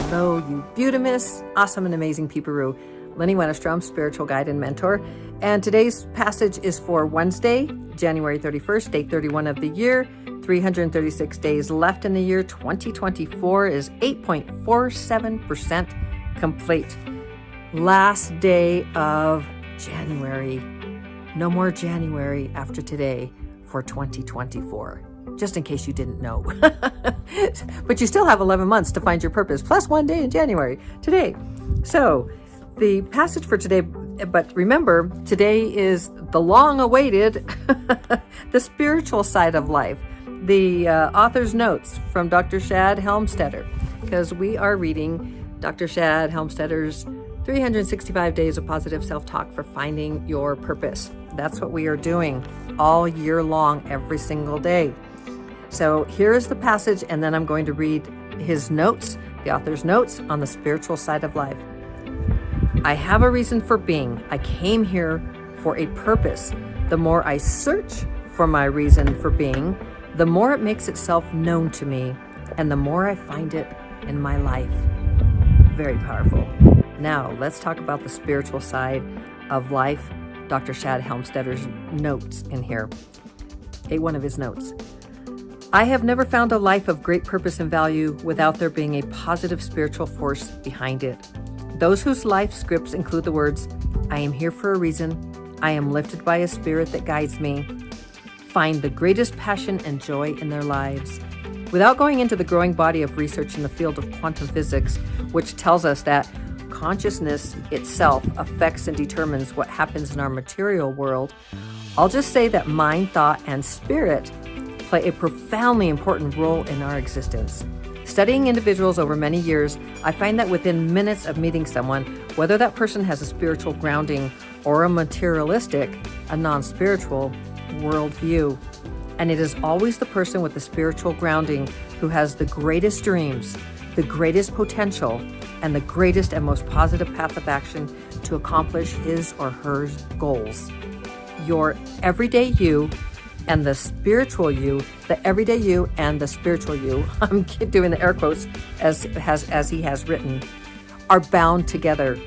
Hello, you beautimous, awesome, and amazing peeperoo. Lenny Wennerstrom, spiritual guide and mentor. And today's passage is for Wednesday, January 31st, day 31 of the year. 336 days left in the year. 2024 is 8.47% complete. Last day of January. No more January after today for 2024. Just in case you didn't know. But you still have 11 months to find your purpose, plus one day in January, today. So the passage for today, but remember, today is the long-awaited, the spiritual side of life. The author's notes from Dr. Shad Helmstetter, because we are reading Dr. Shad Helmstetter's 365 Days of Positive Self-Talk for Finding Your Purpose. That's what we are doing all year long, every single day. So here is the passage, and then I'm going to read his notes, the author's notes on the spiritual side of life. I have a reason for being. I came here for a purpose. The more I search for my reason for being, the more it makes itself known to me, and the more I find it in my life. Very powerful. Now, let's talk about the spiritual side of life. Dr. Shad Helmstetter's notes in here. One of his notes. I have never found a life of great purpose and value without there being a positive spiritual force behind it. Those whose life scripts include the words, I am here for a reason, I am lifted by a spirit that guides me, find the greatest passion and joy in their lives. Without going into the growing body of research in the field of quantum physics, which tells us that consciousness itself affects and determines what happens in our material world, I'll just say that mind, thought, and spirit play a profoundly important role in our existence. Studying individuals over many years, I find that within minutes of meeting someone, whether that person has a spiritual grounding or a materialistic, a non-spiritual worldview, and it is always the person with the spiritual grounding who has the greatest dreams, the greatest potential, and the greatest and most positive path of action to accomplish his or her goals. Your everyday you and the spiritual you, the everyday you and the spiritual you, I'm doing the air quotes as he has written, are bound together.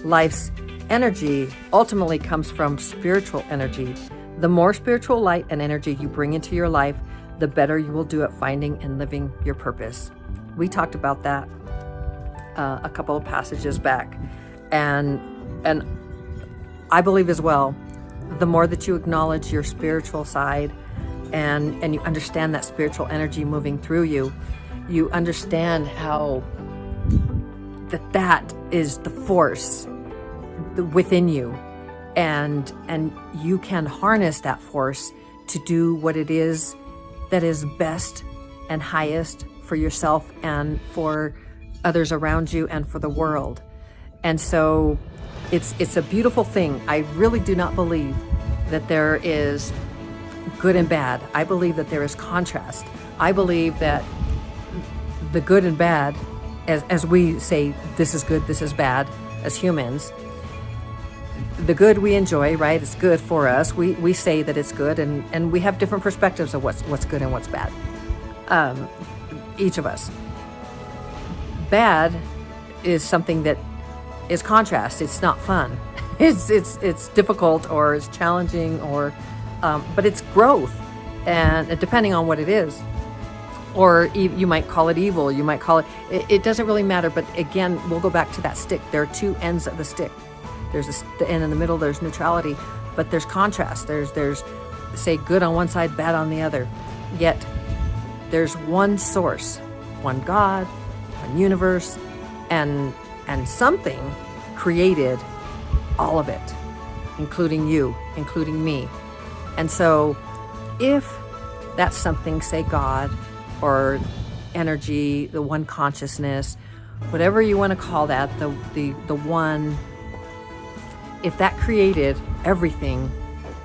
Life's energy ultimately comes from spiritual energy. The more spiritual light and energy you bring into your life, the better you will do at finding and living your purpose. We talked about that a couple of passages back. And I believe as well, the more that you acknowledge your spiritual side and you understand that spiritual energy moving through you, you understand how that is the force within you. And you can harness that force to do what it is that is best and highest for yourself and for others around you and for the world. And so it's a beautiful thing. I really do not believe that there is good and bad. I believe that there is contrast. I believe that the good and bad, as we say, this is good, this is bad, as humans, the good we enjoy, right? It's good for us. We say that it's good, and we have different perspectives of what's good and what's bad. Each of us. Bad is something that is contrast. It's not fun. It's difficult, or it's challenging, or but it's growth, and depending on what it is. Or you might call it evil. You might call it doesn't really matter. But again, we'll go back to that stick. There are two ends of the stick. There's the end in the middle. There's neutrality, but there's contrast. There's say good on one side, bad on the other. Yet there's one source, one God, one universe, and something created all of it, including you, including me. And so if that's something, say God or energy, the one consciousness, whatever you want to call that, the one, if that created everything,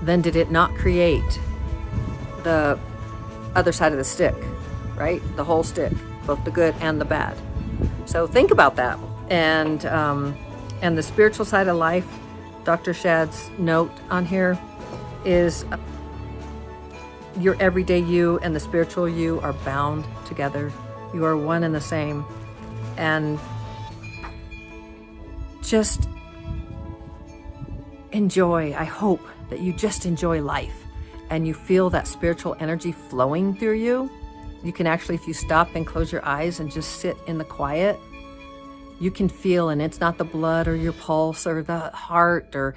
then did it not create the other side of the stick, right? The whole stick, both the good and the bad. So think about that. And the spiritual side of life, Dr. Shad's note on here is your everyday you and the spiritual you are bound together. You are one and the same. and just enjoy. I hope that you just enjoy life and you feel that spiritual energy flowing through you. You can actually, if you stop and close your eyes and just sit in the quiet, you can feel, and it's not the blood or your pulse or the heart, or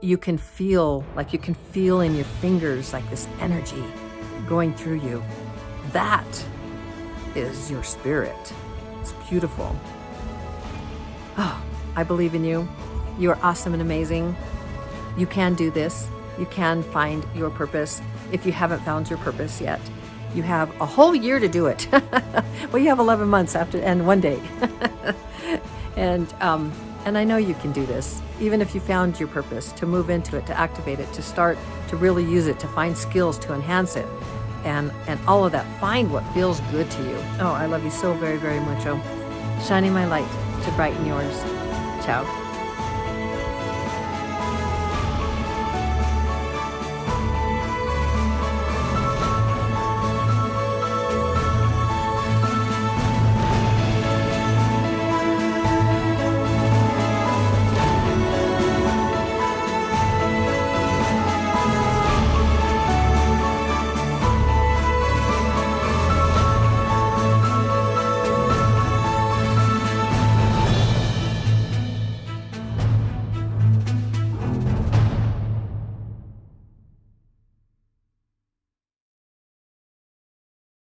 you can feel in your fingers like this energy going through you. That is your spirit. It's beautiful. Oh, I believe in you. You are awesome and amazing. You can do this. You can find your purpose. If you haven't found your purpose yet, you have a whole year to do it. Well, you have 11 months after, and 1 day. And I know you can do this, even if you found your purpose, to move into it, to activate it, to start to really use it, to find skills to enhance it, and all of that. Find what feels good to you. Oh, I love you so very, very much. Oh, shining my light to brighten yours. Ciao.